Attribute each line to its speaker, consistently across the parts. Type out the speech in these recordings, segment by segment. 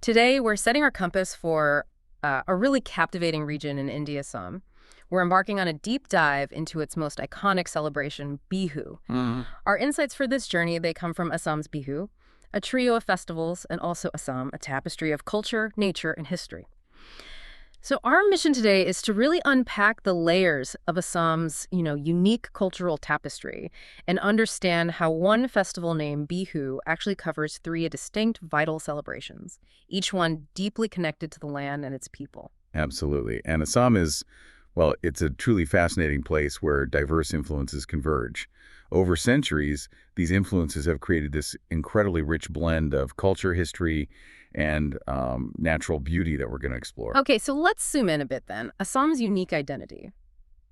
Speaker 1: Today, we're setting our compass for a really captivating region in India, Assam. We're embarking on a deep dive into its most iconic celebration, Bihu. Our insights for this journey, they come from Assam's Bihu, a trio of festivals, and also Assam, a tapestry of culture, nature, and history. So our mission today is to really unpack the layers of Assam's, unique cultural tapestry and understand how one festival named Bihu actually covers three distinct vital celebrations, each one deeply connected to the land and its people.
Speaker 2: Absolutely. And Assam is, well, it's a truly fascinating place where diverse influences converge. Over centuries, these influences have created this incredibly rich blend of culture, history, and natural beauty that we're going to explore.
Speaker 1: Okay, so let's zoom in a bit then. Assam's unique identity.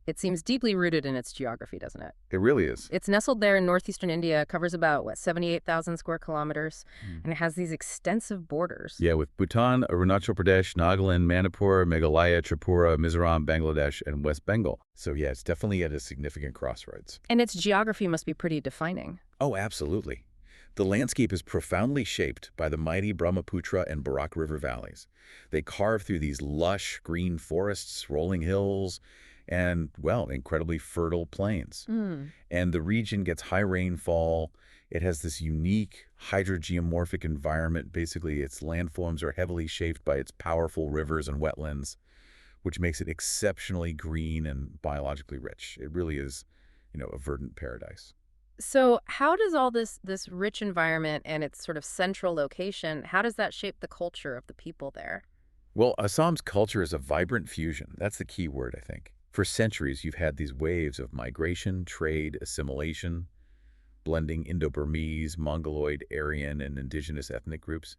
Speaker 1: It seems deeply rooted in its geography, doesn't it?
Speaker 2: It really is.
Speaker 1: It's nestled there in northeastern India, covers about, 78,000 square kilometers, and it has these extensive borders.
Speaker 2: Yeah, with Bhutan, Arunachal Pradesh, Nagaland, Manipur, Meghalaya, Tripura, Mizoram, Bangladesh, and West Bengal. So yeah, it's definitely at a significant crossroads.
Speaker 1: And its geography must be pretty defining.
Speaker 2: Oh, absolutely. The landscape is profoundly shaped by the mighty Brahmaputra and Barak River valleys. They carve through these lush green forests, rolling hills, and, well, incredibly fertile plains. And the region gets high rainfall. It has this unique hydrogeomorphic environment. Basically, its landforms are heavily shaped by its powerful rivers and wetlands, which makes it exceptionally green and biologically rich. It really is, a verdant paradise.
Speaker 1: So how does all this rich environment and its sort of central location, how does that shape the culture of the people there?
Speaker 2: Well, Assam's culture is a vibrant fusion. That's the key word, I think. For centuries, you've had these waves of migration, trade, assimilation, blending Indo-Burmese, Mongoloid, Aryan, and indigenous ethnic groups.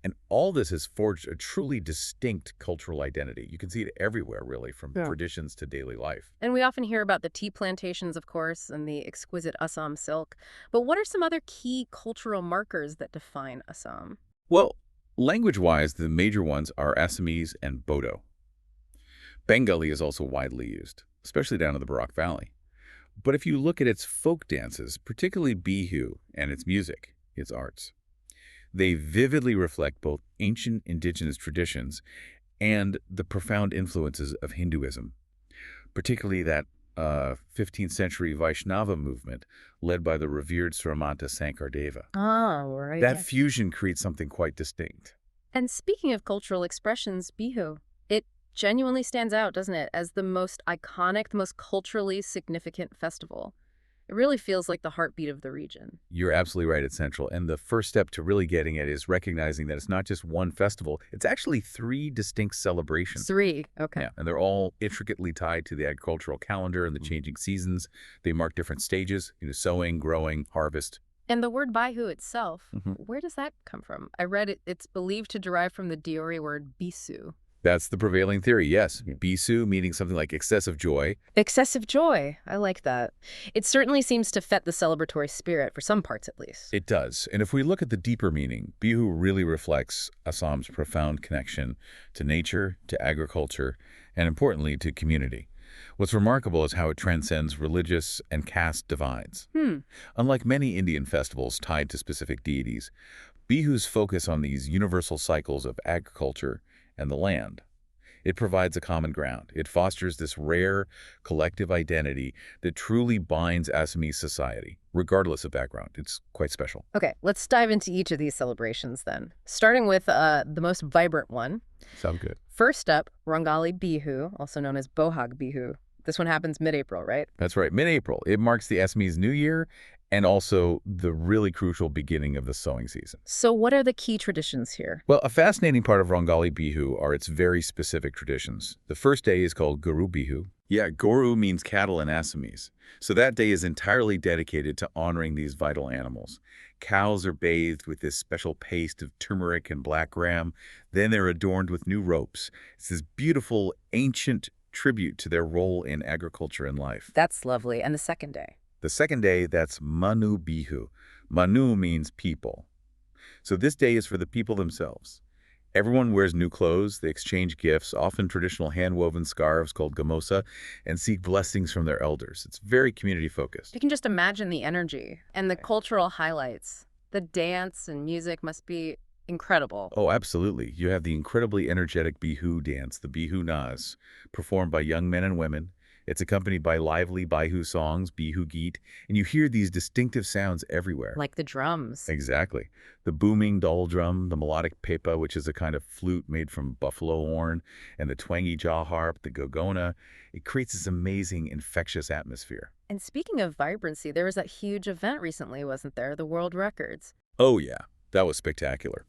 Speaker 2: And all this has forged a truly distinct cultural identity. You can see it everywhere, really, from traditions to daily life.
Speaker 1: And we often hear about the tea plantations, of course, and the exquisite Assam silk. But what are some other key cultural markers that define Assam?
Speaker 2: Well, language-wise, the major ones are Assamese and Bodo. Bengali is also widely used, especially down in the Barak Valley. But if you look at its folk dances, particularly Bihu and its music, its arts, they vividly reflect both ancient indigenous traditions and the profound influences of Hinduism, particularly that 15th century Vaishnava movement led by the revered Srimanta Sankardeva.
Speaker 1: Oh, right.
Speaker 2: That fusion creates something quite distinct.
Speaker 1: And speaking of cultural expressions, Bihu, it genuinely stands out, doesn't it, as the most iconic, the most culturally significant festival. It really feels like the heartbeat of the region.
Speaker 2: You're absolutely right, it's central. And the first step to really getting it is recognizing that it's not just one festival. It's actually three distinct celebrations.
Speaker 1: Three, okay.
Speaker 2: Yeah, and they're all intricately tied to the agricultural calendar and the changing seasons. They mark different stages, sowing, growing, harvest.
Speaker 1: And the word Bihu itself, where does that come from? I read it's believed to derive from the Diori word bisu.
Speaker 2: That's the prevailing theory, yes. Bisu meaning something like excessive joy.
Speaker 1: Excessive joy. I like that. It certainly seems to fit the celebratory spirit, for some parts at least.
Speaker 2: It does. And if we look at the deeper meaning, Bihu really reflects Assam's profound connection to nature, to agriculture, and importantly, to community. What's remarkable is how it transcends religious and caste divides. Unlike many Indian festivals tied to specific deities, Bihu's focus on these universal cycles of agriculture and the land. It provides a common ground. It fosters this rare collective identity that truly binds Assamese society, regardless of background. It's quite special.
Speaker 1: Okay, let's dive into each of these celebrations then, starting with the most vibrant one.
Speaker 2: Sounds good.
Speaker 1: First up, Rongali Bihu, also known as Bhogali Bihu. This one happens mid-April, right?
Speaker 2: That's right, mid-April. It marks the Assamese New Year and also the really crucial beginning of the sowing season.
Speaker 1: So what are the key traditions here?
Speaker 2: Well, a fascinating part of Rongali Bihu are its very specific traditions. The first day is called Guru Bihu. Yeah, Guru means cattle in Assamese. So that day is entirely dedicated to honoring these vital animals. Cows are bathed with this special paste of turmeric and black ram. Then they're adorned with new ropes. It's this beautiful, ancient tribute to their role in agriculture and life.
Speaker 1: That's lovely. And the second day?
Speaker 2: The second day, that's Manu Bihu. Manu means people. So this day is for the people themselves. Everyone wears new clothes, they exchange gifts, often traditional hand-woven scarves called gamosa, and seek blessings from their elders. It's very community-focused.
Speaker 1: You can just imagine the energy and the cultural highlights. The dance and music must be incredible.
Speaker 2: Oh, absolutely. You have the incredibly energetic Bihu dance, the Bihu Naz, performed by young men and women. It's accompanied by lively Bihu songs, Bihu Geet, and you hear these distinctive sounds everywhere.
Speaker 1: Like the drums.
Speaker 2: Exactly. The booming dhol drum, the melodic pepa, which is a kind of flute made from buffalo horn, and the twangy jaw harp, the gogona, it creates this amazing, infectious atmosphere.
Speaker 1: And speaking of vibrancy, there was that huge event recently, wasn't there? The World Records.
Speaker 2: Oh yeah, that was spectacular.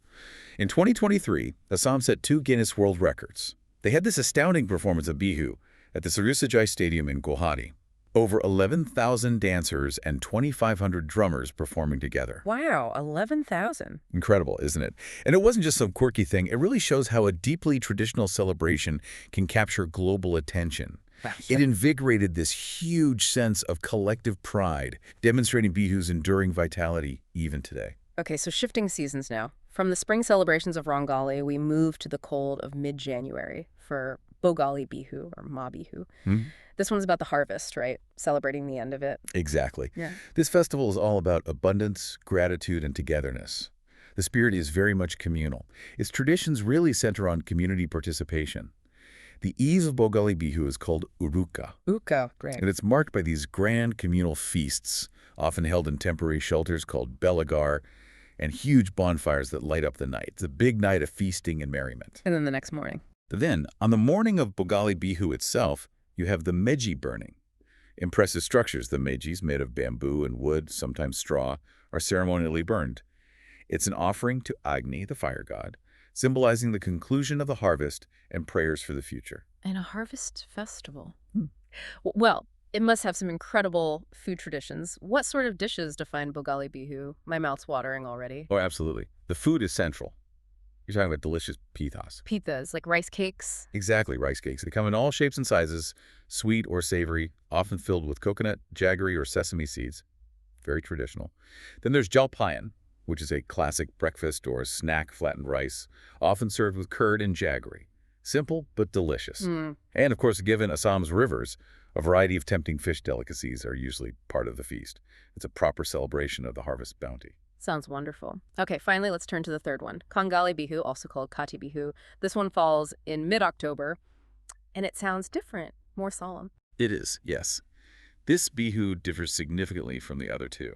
Speaker 2: In 2023, Assam set 2 Guinness World Records. They had this astounding performance of Bihu at the Sarusajai Stadium in Guwahati. Over 11,000 dancers and 2,500 drummers performing together.
Speaker 1: Wow, 11,000.
Speaker 2: Incredible, isn't it? And it wasn't just some quirky thing. It really shows how a deeply traditional celebration can capture global attention.
Speaker 1: Wow.
Speaker 2: It invigorated this huge sense of collective pride, demonstrating Bihu's enduring vitality even today.
Speaker 1: Okay, so shifting seasons now. From the spring celebrations of Rongali, we move to the cold of mid-January for Bhogali Bihu, or Ma Bihu. This one's about the harvest, right? Celebrating the end of it.
Speaker 2: Exactly.
Speaker 1: Yeah.
Speaker 2: This festival is all about abundance, gratitude, and togetherness. The spirit is very much communal. Its traditions really center on community participation. The eve of Bhogali Bihu is called Uruka,
Speaker 1: Uko, great.
Speaker 2: and it's marked by these grand communal feasts, often held in temporary shelters called belagar, and huge bonfires that light up the night. It's a big night of feasting and merriment.
Speaker 1: And then the next morning.
Speaker 2: Then, on the morning of Bhogali Bihu itself, you have the meji burning. Impressive structures, the mejis, made of bamboo and wood, sometimes straw, are ceremonially burned. It's an offering to Agni, the fire god, symbolizing the conclusion of the harvest and prayers for the future.
Speaker 1: And a harvest festival. Well, it must have some incredible food traditions. What sort of dishes define Bhogali Bihu? My mouth's watering already.
Speaker 2: Oh, absolutely. The food is central. You're talking about delicious pithas.
Speaker 1: Pitas, like rice cakes.
Speaker 2: Exactly, rice cakes. They come in all shapes and sizes, sweet or savory, often filled with coconut, jaggery, or sesame seeds. Very traditional. Then there's jalpayan, which is a classic breakfast or snack flattened rice, often served with curd and jaggery. Simple, but delicious. And of course, given Assam's rivers, a variety of tempting fish delicacies are usually part of the feast. It's a proper celebration of the harvest bounty.
Speaker 1: Sounds wonderful. Okay, finally, let's turn to the third one. Kongali Bihu, also called Kati Bihu. This one falls in mid-October, and it sounds different, more solemn.
Speaker 2: It is, yes. This Bihu differs significantly from the other two.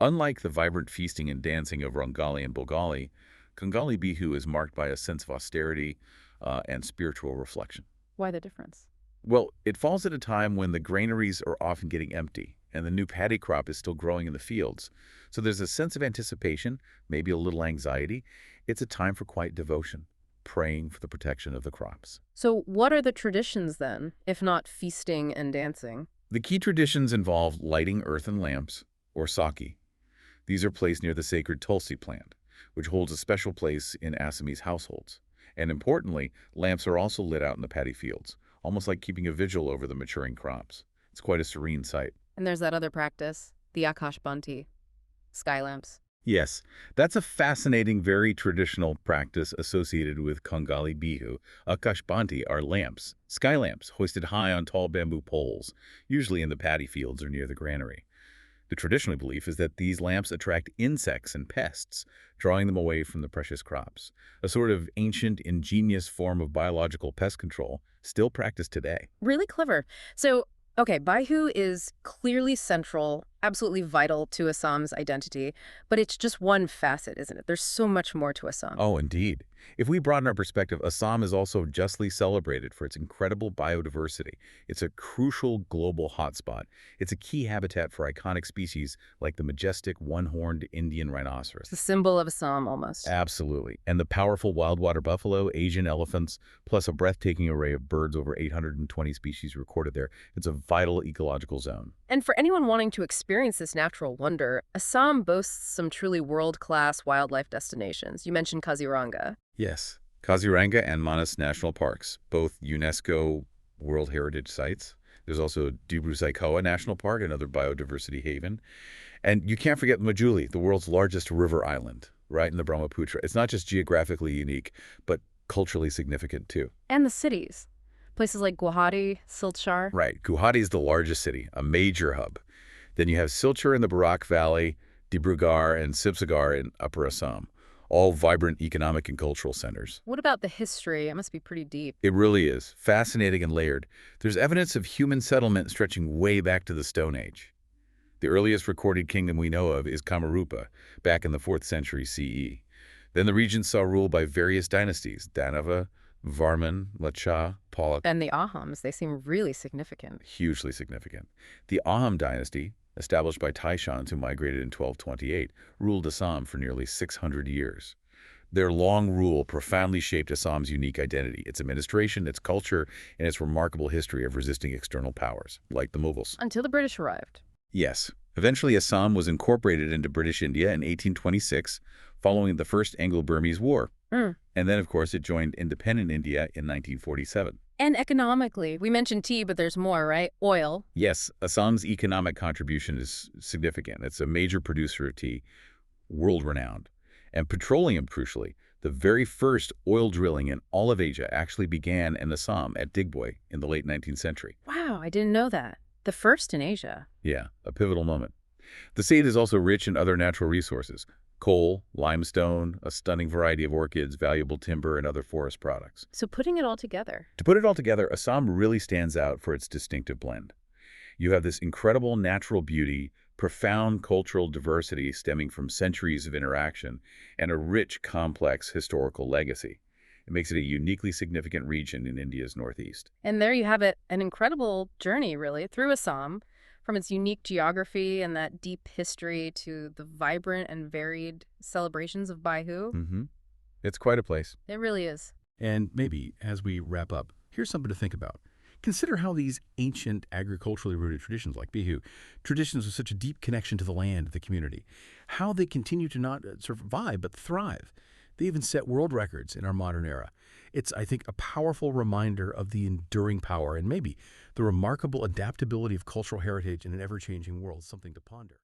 Speaker 2: Unlike the vibrant feasting and dancing of Rangali and Bhogali, Kongali Bihu is marked by a sense of austerity and spiritual reflection.
Speaker 1: Why the difference?
Speaker 2: Well, it falls at a time when the granaries are often getting empty and the new paddy crop is still growing in the fields. So there's a sense of anticipation, maybe a little anxiety. It's a time for quiet devotion, praying for the protection of the crops.
Speaker 1: So what are the traditions then, if not feasting and dancing?
Speaker 2: The key traditions involve lighting earthen lamps, or saki. These are placed near the sacred tulsi plant, which holds a special place in Assamese households. And importantly, lamps are also lit out in the paddy fields, almost like keeping a vigil over the maturing crops. It's quite a serene sight.
Speaker 1: And there's that other practice, the Akash Banti, sky lamps.
Speaker 2: Yes, that's a fascinating, very traditional practice associated with Kongali Bihu. Akash Banti are lamps, sky lamps, hoisted high on tall bamboo poles, usually in the paddy fields or near the granary. The traditional belief is that these lamps attract insects and pests, drawing them away from the precious crops. A sort of ancient, ingenious form of biological pest control, still practiced today.
Speaker 1: Really clever. So, okay, Bihu is clearly central, absolutely vital to Assam's identity, but it's just one facet, isn't it? There's so much more to Assam.
Speaker 2: Oh, indeed. If we broaden our perspective, Assam is also justly celebrated for its incredible biodiversity. It's a crucial global hotspot. It's a key habitat for iconic species like the majestic one-horned Indian rhinoceros.
Speaker 1: It's the symbol of Assam, almost.
Speaker 2: Absolutely. And the powerful wild water buffalo, Asian elephants, plus a breathtaking array of birds, over 820 species recorded there. It's a vital ecological zone.
Speaker 1: And for anyone wanting to experience this natural wonder, Assam boasts some truly world-class wildlife destinations. You mentioned Kaziranga.
Speaker 2: Yes. Kaziranga and Manas National Parks, both UNESCO World Heritage Sites. There's also Dibru-Saikhowa National Park, another biodiversity haven. And you can't forget Majuli, the world's largest river island, right in the Brahmaputra. It's not just geographically unique, but culturally significant too.
Speaker 1: And the cities. Places like Guwahati, Silchar.
Speaker 2: Right. Guwahati is the largest city, a major hub. Then you have Silchar in the Barak Valley, Dibrugarh and Sibsagar in Upper Assam. all vibrant economic and cultural centers.
Speaker 1: What about the history? It must be pretty deep.
Speaker 2: It really is. Fascinating and layered. There's evidence of human settlement stretching way back to the Stone Age. The earliest recorded kingdom we know of is Kamarupa, back in the 4th century CE. Then the region saw rule by various dynasties, Danava, Varman, Lacha, Palak.
Speaker 1: And the Ahams, they seem really significant.
Speaker 2: Hugely significant. The Aham dynasty, established by Taishans who migrated in 1228, ruled Assam for nearly 600 years. Their long rule profoundly shaped Assam's unique identity, its administration, its culture, and its remarkable history of resisting external powers, like the Mughals.
Speaker 1: Until the British arrived.
Speaker 2: Yes. Eventually, Assam was incorporated into British India in 1826, following the First Anglo-Burmese War. And then, of course, it joined independent India in 1947.
Speaker 1: And economically, we mentioned tea, but there's more, right? Oil.
Speaker 2: Yes, Assam's economic contribution is significant. It's a major producer of tea, world-renowned. And petroleum, crucially, the very first oil drilling in all of Asia actually began in Assam at Digboy in the late 19th century.
Speaker 1: Wow, I didn't know that. The first in Asia.
Speaker 2: Yeah, a pivotal moment. The state is also rich in other natural resources: coal, limestone, a stunning variety of orchids, valuable timber, and other forest products.
Speaker 1: So putting it all together.
Speaker 2: To put it all together, Assam really stands out for its distinctive blend. You have this incredible natural beauty, profound cultural diversity stemming from centuries of interaction, and a rich, complex historical legacy. It makes it a uniquely significant region in India's northeast.
Speaker 1: And there you have it, an incredible journey, really, through Assam, from its unique geography and that deep history to the vibrant and varied celebrations of Bihu.
Speaker 2: It's quite a place.
Speaker 1: It really is.
Speaker 3: And maybe, as we wrap up, here's something to think about. Consider how these ancient agriculturally rooted traditions like Bihu, traditions with such a deep connection to the land, the community, how they continue to not survive but thrive. They even set world records in our modern era. It's, I think, a powerful reminder of the enduring power and maybe the remarkable adaptability of cultural heritage in an ever-changing world, something to ponder.